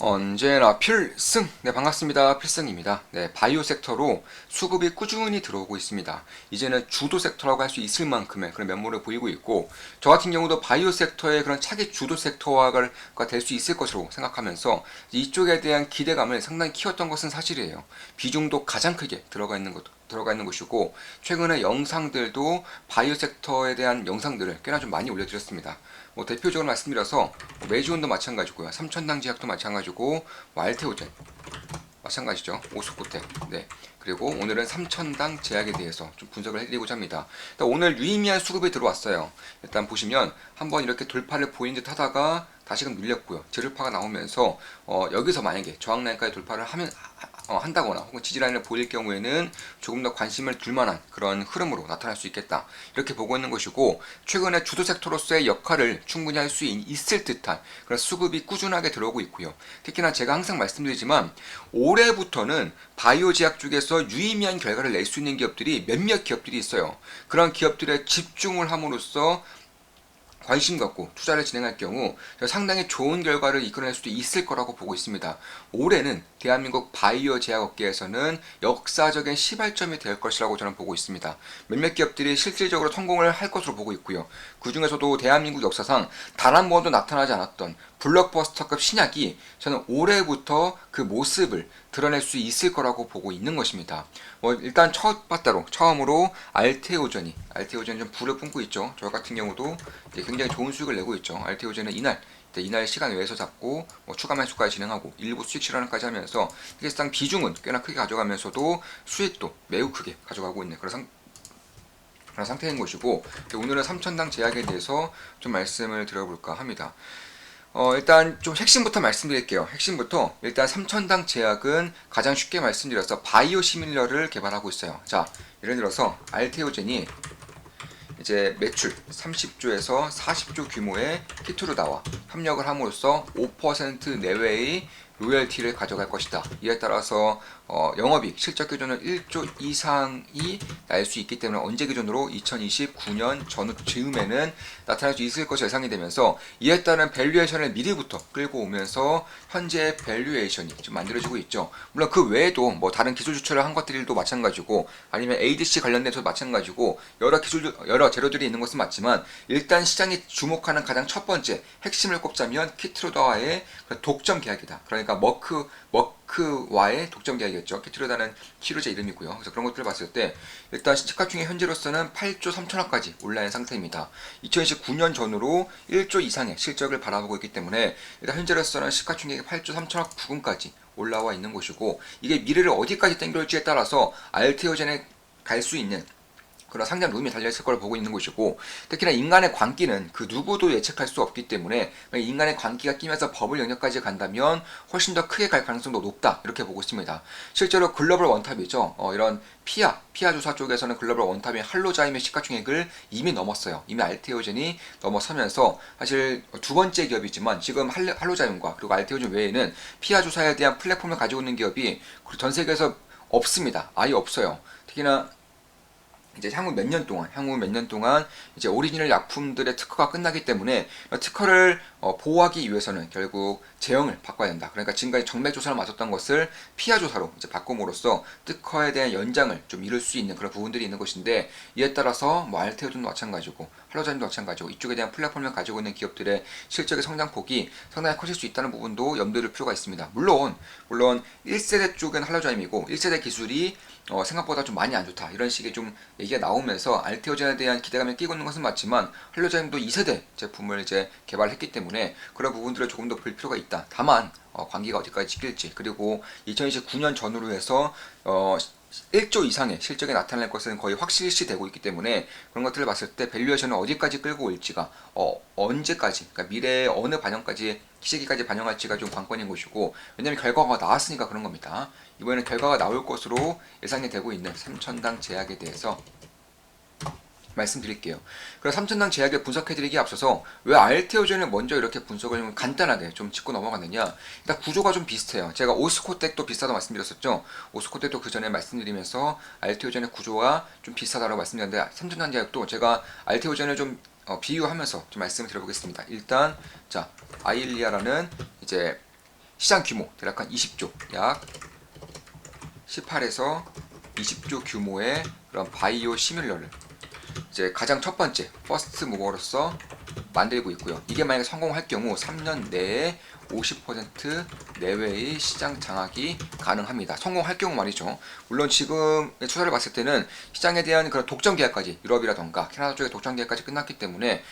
언제나 필승! 네, 반갑습니다. 필승입니다. 네, 바이오 섹터로 수급이 꾸준히 들어오고 있습니다. 이제는 주도 섹터라고 할 수 있을 만큼의 그런 면모를 보이고 있고, 저 같은 경우도 바이오 섹터의 그런 차기 주도 섹터화가 될 수 있을 것으로 생각하면서 이쪽에 대한 기대감을 상당히 키웠던 것은 사실이에요. 비중도 가장 크게 들어가 있는 것이고, 최근에 영상들도 바이오 섹터에 대한 영상들을 꽤나 좀 많이 올려드렸습니다. 뭐 대표적으로 말씀드려서 메이지온도 마찬가지고요, 삼천당 제약도 마찬가지고, 알테오젠 마찬가지죠. 오스코텍. 네. 그리고 오늘은 삼천당 제약에 대해서 좀 분석을 해드리고자 합니다. 일단 오늘 유의미한 수급이 들어왔어요. 일단 보시면 한번 이렇게 돌파를 보인 듯 하다가 다시금 밀렸고요. 재료파가 나오면서 여기서 만약에 저항라인까지 돌파를 한다거나 혹은 지지라인을 보일 경우에는 조금 더 관심을 둘 만한 그런 흐름으로 나타날 수 있겠다, 이렇게 보고 있는 것이고, 최근에 주도 섹터로서의 역할을 충분히 할 수 있을 듯한 그런 수급이 꾸준하게 들어오고 있고요. 특히나 제가 항상 말씀드리지만 올해부터는 바이오 제약 쪽에서 유의미한 결과를 낼 수 있는 기업들이 몇몇 기업들이 있어요. 그런 기업들에 집중을 함으로써 관심 갖고 투자를 진행할 경우 상당히 좋은 결과를 이끌어낼 수도 있을 거라고 보고 있습니다. 올해는 대한민국 바이오 제약 업계에서는 역사적인 시발점이 될 것이라고 저는 보고 있습니다. 몇몇 기업들이 실질적으로 성공을 할 것으로 보고 있고요. 그 중에서도 대한민국 역사상 단 한 번도 나타나지 않았던 블록버스터급 신약이 저는 올해부터 그 모습을 드러낼 수 있을 거라고 보고 있는 것입니다. 일단 처음으로 알테오전이 좀 불을 뿜고 있죠. 저 같은 경우도 굉장히 좋은 수익을 내고 있죠. 알테오전은 이날 시간 외에서 잡고 추가 매수까지 진행하고 일부 수익 실현까지 하면서 사실상 비중은 꽤나 크게 가져가면서도 수익도 매우 크게 가져가고 있는 그런 상태인 것이고, 오늘은 삼천당 제약에 대해서 좀 말씀을 드려볼까 합니다. 일단 좀 핵심부터 말씀드릴게요. 핵심부터 일단 삼천당 제약은 가장 쉽게 말씀드려서 바이오 시밀러를 개발하고 있어요. 자, 예를 들어서 알테오젠이 이제 매출 30조에서 40조 규모의 키트로다와 협력을 함으로써 5% 내외의 로열티를 가져갈 것이다. 이에 따라서 영업이익 실적 기준은 1조 이상이 날 수 있기 때문에 언제 기준으로 2029년 전후 즈음에는 나타날 수 있을 것이 예상이 되면서, 이에 따른 밸류에이션을 미리부터 끌고 오면서 현재 밸류에이션이 좀 만들어지고 있죠. 물론 그 외에도 다른 기술 주체를 한 것들도 마찬가지고, 아니면 ADC 관련돼서도 마찬가지고 여러 재료들이 있는 것은 맞지만, 일단 시장이 주목하는 가장 첫 번째 핵심을 꼽자면 키트로다와의 독점 계약이다. 그러니까 머크와의 독점 계약이었죠. 키트로다는 치료제 이름이고요. 그래서 그런 것들을 봤을 때 일단 시가총액 현재로서는 8조 3천억까지 올라온 상태입니다. 2029년 전후로 1조 이상의 실적을 바라보고 있기 때문에 일단 현재로서는 시가총액이 8조 3천억 부근까지 올라와 있는 것이고, 이게 미래를 어디까지 땡겨올지에 따라서 알테오젠에 갈 수 있는 그런 상장 룸이 달려있을 걸 보고 있는 것이고, 특히나 인간의 광기는 그 누구도 예측할 수 없기 때문에 인간의 광기가 끼면서 버블 영역까지 간다면 훨씬 더 크게 갈 가능성도 높다, 이렇게 보고 있습니다. 실제로 글로벌 원탑이죠. 이런 피아 주사 쪽에서는 글로벌 원탑인 할로자임의 시가총액을 이미 넘었어요. 이미 알테오젠이 넘어서면서 사실 두 번째 기업이지만 지금 할로자임과 그리고 알테오젠 외에는 피아 주사에 대한 플랫폼을 가지고 있는 기업이 전 세계에서 없습니다. 아예 없어요. 특히나 이제 향후 몇 년 동안 이제 오리지널 약품들의 특허가 끝나기 때문에 특허를 보호하기 위해서는 결국 제형을 바꿔야 된다. 그러니까 지금까지 정맥 조사를 맞았던 것을 피하 조사로 이제 바꿈으로써 특허에 대한 연장을 좀 이룰 수 있는 그런 부분들이 있는 것인데, 이에 따라서 알테오젠도 마찬가지고 할로자임도 마찬가지고 이쪽에 대한 플랫폼을 가지고 있는 기업들의 실적의 성장폭이 상당히 커질 수 있다는 부분도 염두에 둘 필요가 있습니다. 물론 1세대 쪽은 할로자임이고 1세대 기술이 생각보다 좀 많이 안 좋다, 이런 식의 좀 얘기가 나오면서 알테오젠에 대한 기대감을 끼고 있는 것은 맞지만, 할로자임도 2세대 제품을 이제 개발했기 때문에 그런 부분들을 조금 더 볼 필요가 있다. 다만 관계가 어디까지 지킬지, 그리고 2029년 전후로 해서 1조 이상의 실적이 나타날 것은 거의 확실시 되고 있기 때문에 그런 것들을 봤을 때 밸류에이션을 어디까지 끌고 올지가 언제까지, 그러니까 미래의 어느 반영까지 시기까지 반영할지가 좀 관건인 것이고, 왜냐하면 결과가 나왔으니까 그런 겁니다. 이번에는 결과가 나올 것으로 예상이 되고 있는 삼천당 제약에 대해서 말씀드릴게요. 그래서 삼천당 제약을 분석해드리기에 앞서서 왜 알테오젠을 먼저 이렇게 분석을 좀 간단하게 좀 짚고 넘어갔느냐, 일단 구조가 좀 비슷해요. 제가 오스코텍도 비슷하다고 말씀드렸었죠. 오스코텍도 그 전에 말씀드리면서 알테오젠의 구조가 좀 비슷하다고 말씀드렸는데, 삼천당 제약도 제가 알테오젠을 좀 비유하면서 좀 말씀을 드려보겠습니다. 일단 자, 아일리아라는 이제 시장 규모 대략 한 20조, 약 18에서 20조 규모의 그런 바이오 시뮬러를 이제 가장 첫 번째 퍼스트 무버로서 만들고 있고요. 이게 만약에 성공할 경우 3년 내에 50% 내외의 시장 장악이 가능합니다. 성공할 경우 말이죠. 물론 지금 추세를 봤을 때는 시장에 대한 그런 독점 계약까지 유럽이라던가 캐나다 쪽의 독점 계약까지 끝났기 때문에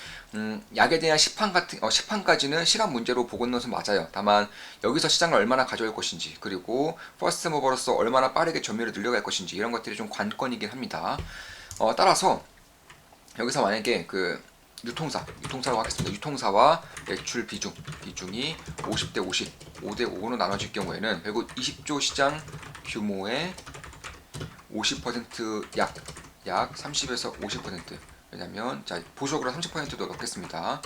약에 대한 시판까지는 시간 문제로 보고 있는 것은 맞아요. 다만 여기서 시장을 얼마나 가져올 것인지 그리고 퍼스트 무버로서 얼마나 빠르게 점유율을 늘려갈 것인지 이런 것들이 좀 관건이긴 합니다. 따라서 여기서 만약에 그 유통사라고 하겠습니다. 유통사와 매출 비중이 50대 50, 5대 5로 나눠질 경우에는 결국 20조 시장 규모의 50% 약 30에서 50%. 왜냐면 자 보수적으로 30%도 넣겠습니다.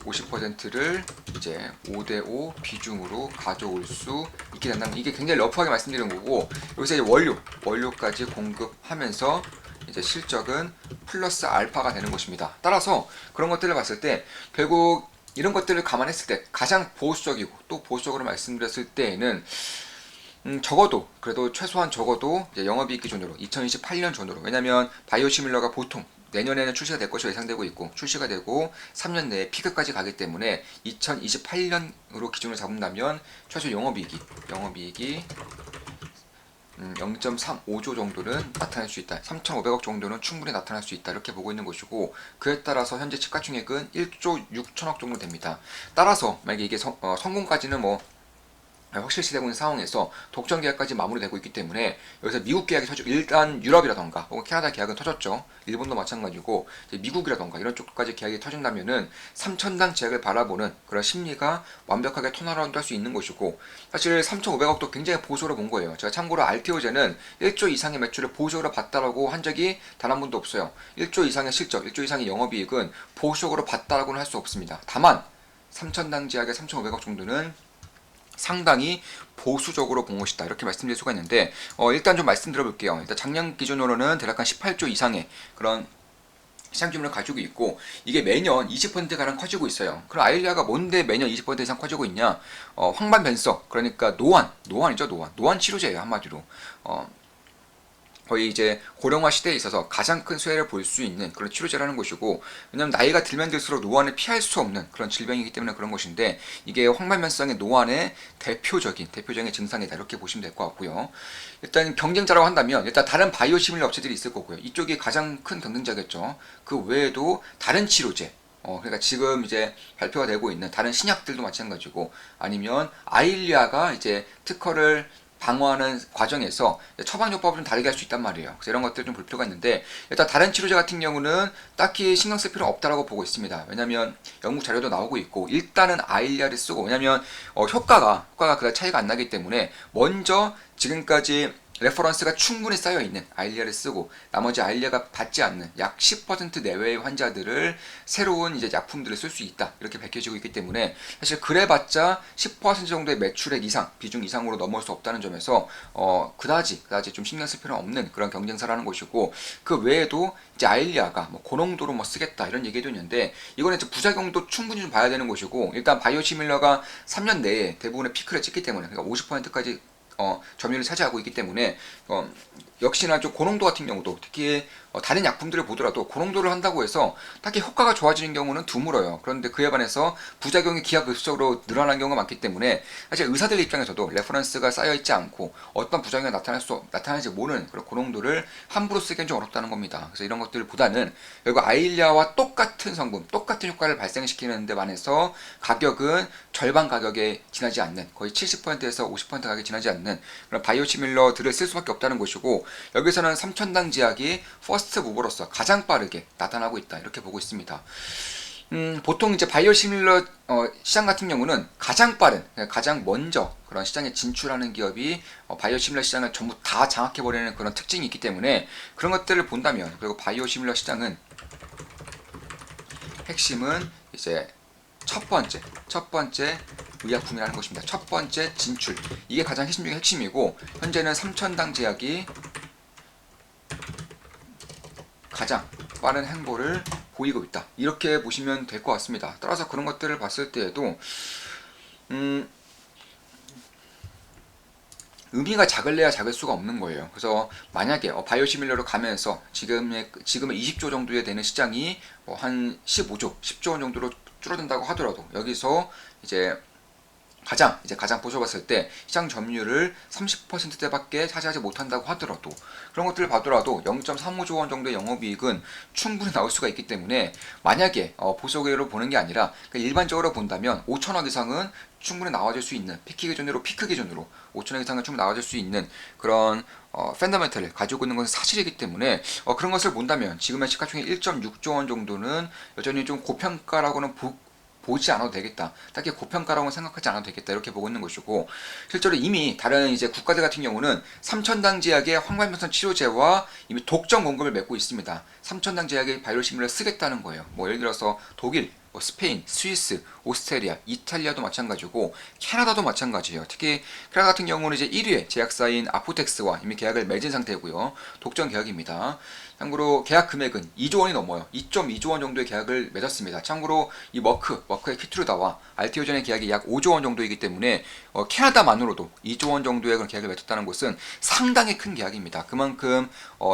50%를 이제 5대5 비중으로 가져올 수 있게 된다면, 이게 굉장히 러프하게 말씀드리는 거고, 여기서 이제 원료까지 공급하면서 이제 실적은 플러스 알파가 되는 것입니다. 따라서 그런 것들을 봤을 때 결국 이런 것들을 감안했을 때 가장 보수적이고, 또 보수적으로 말씀드렸을 때에는 적어도 그래도 최소한 적어도 이제 영업이익 기준으로 2028년 전으로, 왜냐면 바이오시밀러가 보통 내년에는 출시가 될 것으로 예상되고 있고 출시가 되고 3년 내에 피크까지 가기 때문에 2028년으로 기준을 잡는다면 최소 영업이익이 0.35조 정도는 나타날 수 있다. 3,500억 정도는 충분히 나타날 수 있다. 이렇게 보고 있는 것이고, 그에 따라서 현재 시가총액은 1조 6천억 정도 됩니다. 따라서 만약에 이게 성공까지는 뭐 확실시되고 있는 상황에서 독점 계약까지 마무리되고 있기 때문에 여기서 미국 계약이 터져, 일단 유럽이라던가 혹은 캐나다 계약은 터졌죠. 일본도 마찬가지고 미국이라던가 이런 쪽까지 계약이 터진다면은 3천당 제약을 바라보는 그런 심리가 완벽하게 턴어라운드 할 수 있는 것이고, 사실 3,500억도 굉장히 보수로 본 거예요. 제가 참고로 알테오제는 1조 이상의 매출을 보수적으로 봤다라고 한 적이 단 한 번도 없어요. 1조 이상의 실적, 1조 이상의 영업이익은 보수적으로 봤다라고는 할 수 없습니다. 다만 3천당 제약의 3,500억 정도는 상당히 보수적으로 본 것이다, 이렇게 말씀드릴 수가 있는데, 일단 좀 말씀드려 볼게요. 일단 작년 기준으로는 대략 한 18조 이상의 그런 시장 규모를 가지고 있고, 이게 매년 20%가량 커지고 있어요. 그럼 아일리아가 뭔데 매년 20% 이상 커지고 있냐? 황반변성, 그러니까 노안이죠. 노안 치료제예요, 한마디로. 거의 이제 고령화 시대에 있어서 가장 큰 수혜를 볼 수 있는 그런 치료제라는 것이고, 왜냐면 나이가 들면 들수록 노안을 피할 수 없는 그런 질병이기 때문에 그런 것인데, 이게 황반변성의 노안의 대표적인 증상이다, 이렇게 보시면 될 것 같고요. 일단 경쟁자라고 한다면 일단 다른 바이오 시밀러 업체들이 있을 거고요. 이쪽이 가장 큰 경쟁자겠죠. 그 외에도 다른 치료제, 그러니까 지금 이제 발표가 되고 있는 다른 신약들도 마찬가지고, 아니면 아일리아가 이제 특허를 방어하는 과정에서 처방요법을 좀 다르게 할 수 있단 말이에요. 그래서 이런 것들 좀 볼 필요가 있는데, 일단 다른 치료제 같은 경우는 딱히 신경 쓸 필요는 없다라고 보고 있습니다. 왜냐면 연구 자료도 나오고 있고, 일단은 아일리아를 쓰고, 왜냐면 효과가 그다지 차이가 안 나기 때문에 먼저 지금까지 레퍼런스가 충분히 쌓여있는 아일리아를 쓰고, 나머지 아일리아가 받지 않는 약 10% 내외의 환자들을 새로운 이제 약품들을 쓸 수 있다, 이렇게 밝혀지고 있기 때문에 사실 그래봤자 10% 정도의 매출액 이상, 비중 이상으로 넘을 수 없다는 점에서 그다지 좀 신경 쓸 필요는 없는 그런 경쟁사라는 것이고, 그 외에도 이제 아일리아가 뭐 고농도로 뭐 쓰겠다 이런 얘기도 있는데, 이거는 이제 부작용도 충분히 좀 봐야 되는 것이고, 일단 바이오시밀러가 3년 내에 대부분의 피크를 찍기 때문에, 그러니까 50%까지 점유율을 차지하고 있기 때문에 역시나 좀 고농도 같은 경우도, 특히 다른 약품들을 보더라도 고농도를 한다고 해서 딱히 효과가 좋아지는 경우는 드물어요. 그런데 그에 반해서 부작용이 기하급수적으로 늘어나는 경우가 많기 때문에 사실 의사들 입장에서도 레퍼런스가 쌓여있지 않고 어떤 부작용이 나타날지 모르는 그런 고농도를 함부로 쓰기엔 좀 어렵다는 겁니다. 그래서 이런 것들보다는 결국 아일리아와 똑같은 성분, 똑같은 효과를 발생시키는 데 반해서 가격은 절반 가격에 지나지 않는, 거의 70%에서 50% 가격에 지나지 않는 그런 바이오시밀러들을 쓸 수밖에 없다는 것이고, 여기서는 3천당 제약이 퍼스트 무버로서 가장 빠르게 나타나고 있다, 이렇게 보고 있습니다. 보통 이제 바이오시밀러 시장 같은 경우는 가장 빠른, 가장 먼저 그런 시장에 진출하는 기업이 바이오시밀러 시장을 전부 다 장악해버리는 그런 특징이 있기 때문에, 그런 것들을 본다면, 그리고 바이오시밀러 시장은 핵심은 이제 첫 번째 의약품이라는 것입니다. 첫 번째 진출, 이게 가장 핵심 중에 핵심이고, 현재는 3천당 제약이 가장 빠른 행보를 보이고 있다, 이렇게 보시면 될 것 같습니다. 따라서 그런 것들을 봤을 때에도 음, 의미가 작을래야 작을 수가 없는 거예요. 그래서 만약에 바이오 시밀러로 가면서 지금의 20조 정도에 되는 시장이 한 15조, 10조 원 정도로 줄어든다고 하더라도 여기서 가장 보셔봤을 때 시장 점유율을 30%대밖에 차지하지 못한다고 하더라도 그런 것들을 봐더라도 0.35조 원 정도의 영업이익은 충분히 나올 수가 있기 때문에 만약에 보수계로 보는 게 아니라 일반적으로 본다면 5천억 이상은 충분히 나와줄 수 있는 피크 기준으로 5천억 이상은 충분히 나와줄 수 있는 그런 펀더멘털을 가지고 있는 것은 사실이기 때문에 그런 것을 본다면 지금의 시가총액 1.6조 원 정도는 여전히 좀 고평가라고는 보지 않아도 되겠다. 딱히 고평가라고 생각하지 않아도 되겠다. 이렇게 보고 있는 것이고 실제로 이미 다른 이제 국가들 같은 경우는 3천당 제약의 황반변성 치료제와 이미 독점 공급을 맺고 있습니다. 3천당 제약의 바이오 시밀러를 쓰겠다는 거예요. 뭐 예를 들어서 독일, 스페인, 스위스, 오스트리아, 이탈리아도 마찬가지고 캐나다도 마찬가지예요. 특히 캐나다 같은 경우는 이제 1위의 제약사인 아포텍스와 이미 계약을 맺은 상태고요. 독점 계약입니다. 참고로 계약 금액은 2조 원이 넘어요. 2.2조 원 정도의 계약을 맺었습니다. 참고로 이 머크의 키트루다와 알티오젠의 계약이 약 5조 원 정도이기 때문에 캐나다만으로도 2조 원 정도의 그런 계약을 맺었다는 것은 상당히 큰 계약입니다. 그만큼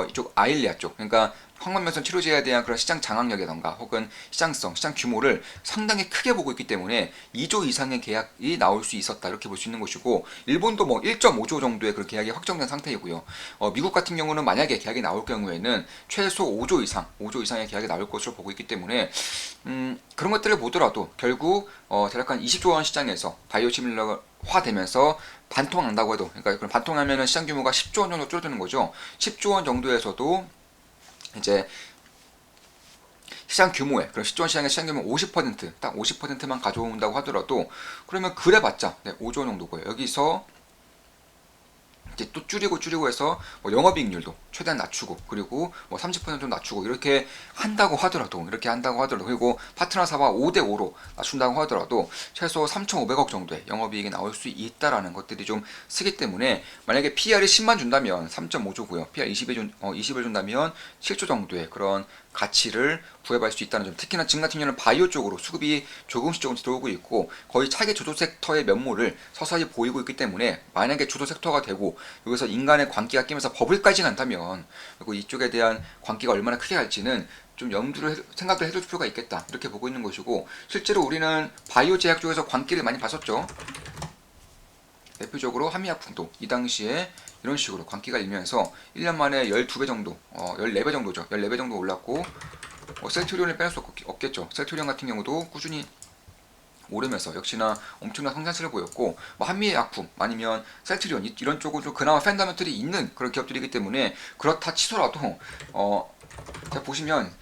이쪽 아일리아 쪽, 그러니까 황반변성 치료제에 대한 그런 시장 장악력이던가 혹은 시장성, 시장 규모를 상당히 크게 보고 있기 때문에 2조 이상의 계약이 나올 수 있었다 이렇게 볼 수 있는 것이고 일본도 뭐 1.5조 정도의 그런 계약이 확정된 상태이고요. 미국 같은 경우는 만약에 계약이 나올 경우에는 최소 5조 이상의 계약이 나올 것으로 보고 있기 때문에 그런 것들을 보더라도 결국 대략 한 20조 원 시장에서 바이오 시밀러화 되면서 반통한다고 해도 그러니까 그럼 반통하면은 시장 규모가 10조 원 정도 줄어드는 거죠. 10조 원 정도에서도 이제 시장 규모에 그럼 10조 원 시장의 시장 규모 50%딱 50%만 가져온다고 하더라도 그러면 그래봤자 5조 원 정도 고요. 여기서 이제 또 줄이고 해서 영업이익률도 최대한 낮추고 그리고 30% 낮추고 이렇게 한다고 하더라도 그리고 파트너사와 5대5로 낮춘다고 하더라도 최소 3,500억 정도의 영업이익이 나올 수 있다라는 것들이 좀 쓰기 때문에 만약에 PR이 10만 준다면 3.5조고요. PR 20을 준다면 7조 정도의 그런 가치를 구해볼 수 있다는 점. 특히나 지금 같은 경우는 바이오 쪽으로 수급이 조금씩 들어오고 있고 거의 차기 주도 섹터의 면모를 서서히 보이고 있기 때문에 만약에 주도 섹터가 되고 여기서 인간의 광기가 끼면서 버블까지 간다면 그리고 이쪽에 대한 광기가 얼마나 크게 갈지는 좀 생각을 해줄 필요가 있겠다 이렇게 보고 있는 것이고 실제로 우리는 바이오 제약 쪽에서 광기를 많이 봤었죠. 대표적으로 한미약품도 이 당시에 이런 식으로 광기가 일면서 1년 만에 12배 정도, 14배 정도죠. 14배 정도 올랐고 셀트리온을 빼놓을 수 없겠죠. 셀트리온 같은 경우도 꾸준히 오르면서 역시나 엄청난 성장세를 보였고 한미약품 아니면 셀트리온 이런 쪽은 좀 그나마 펀더멘털이 있는 그런 기업들이기 때문에 그렇다 치더라도 자 보시면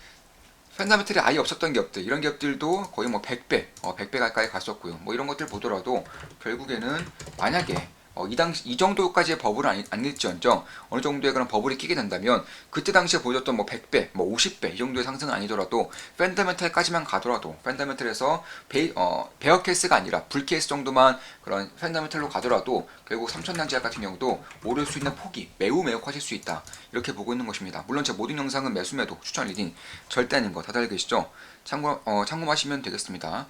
펀더멘털이 아예 없었던 기업들 이런 기업들도 거의 100배 가까이 갔었고요. 이런 것들 보더라도 결국에는 만약에 이 정도까지의 버블을 아닐지언정 어느 정도의 그런 버블이 끼게 된다면 그때 당시에 보여줬던 100배, 50배 이 정도의 상승은 아니더라도 펀더멘털까지만 가더라도 펀더멘털에서 베어 케이스가 아니라 불 케이스 정도만 그런 펀더멘털로 가더라도 결국 3천당 제약 같은 경우도 오를 수 있는 폭이 매우 커질 수 있다 이렇게 보고 있는 것입니다. 물론 제 모든 영상은 매수 매도 추천 리딩 절대 아닌 거 다들 알고 계시죠? 참고하시면 되겠습니다.